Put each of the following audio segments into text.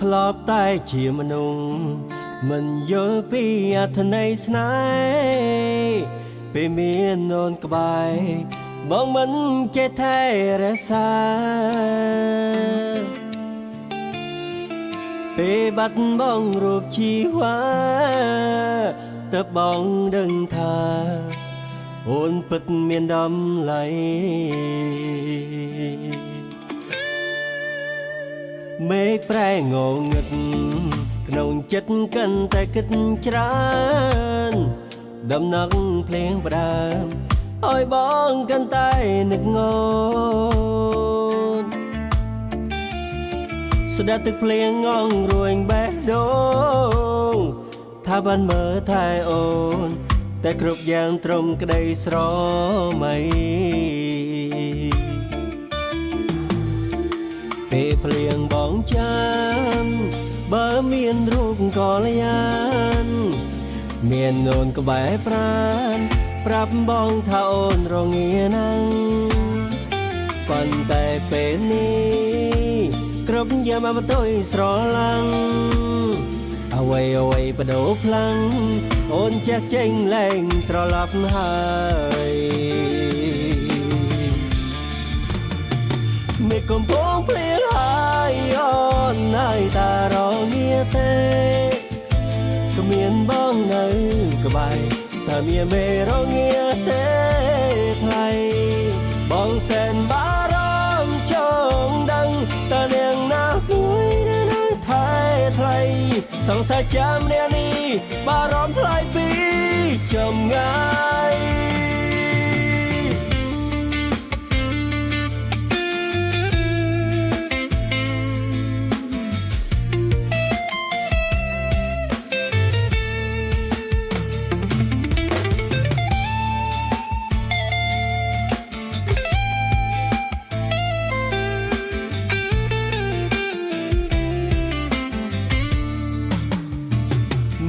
ធ្លាប់តែជាមនុស្សមិនយល់ពីអត្ថន័យស្នេហ៍ពេលមាននូនក្បែរបងមិនចេះថែរក្សាពេលបាត់បង់រូបជីវ៉ាតើបងដឹងថាអូនពិតមានតម្លៃមេឃប្រែងងឹតក្នុងចិត្តកាន់តែគិតច្រើនដំណឹងភ្លេងផ្ដើមឲ្យបងកាន់តែនឹកងន់ស្ដាប់ទឹកភ្លៀងងងរួញបេះដូងថាបានមើលថែអូនតែគ្រប់យ៉ាងត្រឹមក្តីស្រមៃពេលភ្លៀងបងចាំបើមានរូបកល្យានមាននូនក្បែរប្រានប្រាប់បងថាអូនរងាណាំងប៉ុន្តែពេលនេះគ្រប់យ៉ាងមកបន្ទុយស្រឡាំងអ្វីបដូរផ្លាំងអូនចេះចេញលែងត្រឡប់ហើយមេកំពុងភ្លៀងហើយអូននៅតែរងាទេគ្មានបងនៅក្បែរតែមានមេរងាទេថ្លៃបងសែនបារម្ភចង់ដឹងតើនាងណាមួយនៅថែថ្លៃសង្សារចាំនាងនេះបារម្ភថ្លៃពីចម្ងាយ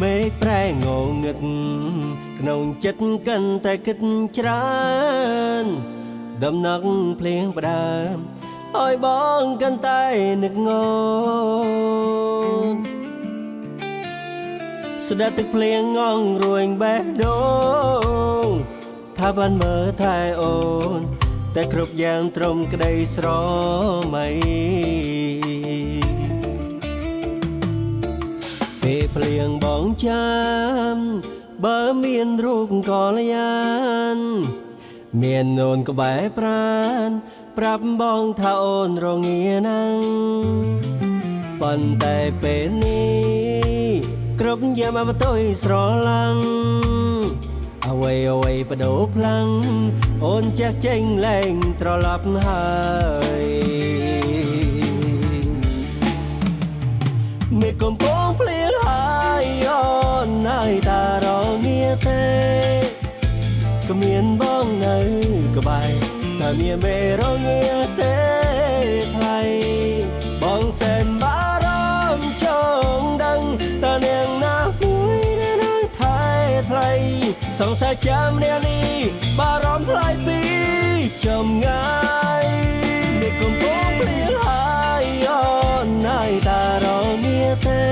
មេឃប្រែងងឹតក្នុងចិត្តកាន់តែគិតច្រើនដំណឹងភ្លៀងផ្ដើមឲ្យបងកាន់តែនឹកងន់ស្ដាប់ទឹកភ្លៀងងងរួញបេះដូងថាបានមើលថែអូនតែគ្រប់យ៉ាងត្រឹមក្តីស្រមៃពេលភ្លៀងបងចាំបើមានរូបកល្យានមាននូនក្បែរប្រានប្រាប់បងថាអូនរងាណាំងប៉ុន្តែពេលនេះគ្រប់យ៉ាងមកបន្ទុយស្រឡាំងអ្វីបដូរផ្លាំងអូនចេះចេញលែងត្រឡប់ហើយមេឃកំពុងភ្លៀងហើយអូននៅតែរងាទេគ្មានបងនៅក្បែរតែមានមេរងាទេថ្លៃបងសែនបារម្ភចង់ដឹងតើនាងណាមួយនៅថែថ្លៃសង្សារចាំនាងនេះបារម្ភថ្លៃពីចម្ងាយមេឃកំពុងភ្លៀងហើយអូននៅតែរងាទេ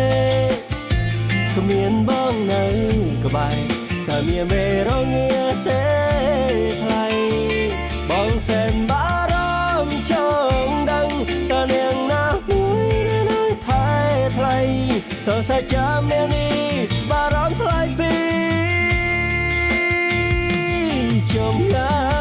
គ្មានបងនៅក្បែរតែមានមេរងាទេថ្លៃបងសែនបារម្ភចង់ដឹងតើនាងណាមួយនៅថែថ្លៃសរសៃចាំនាងនេះបារម្ភថ្លៃពីចម្ងាយ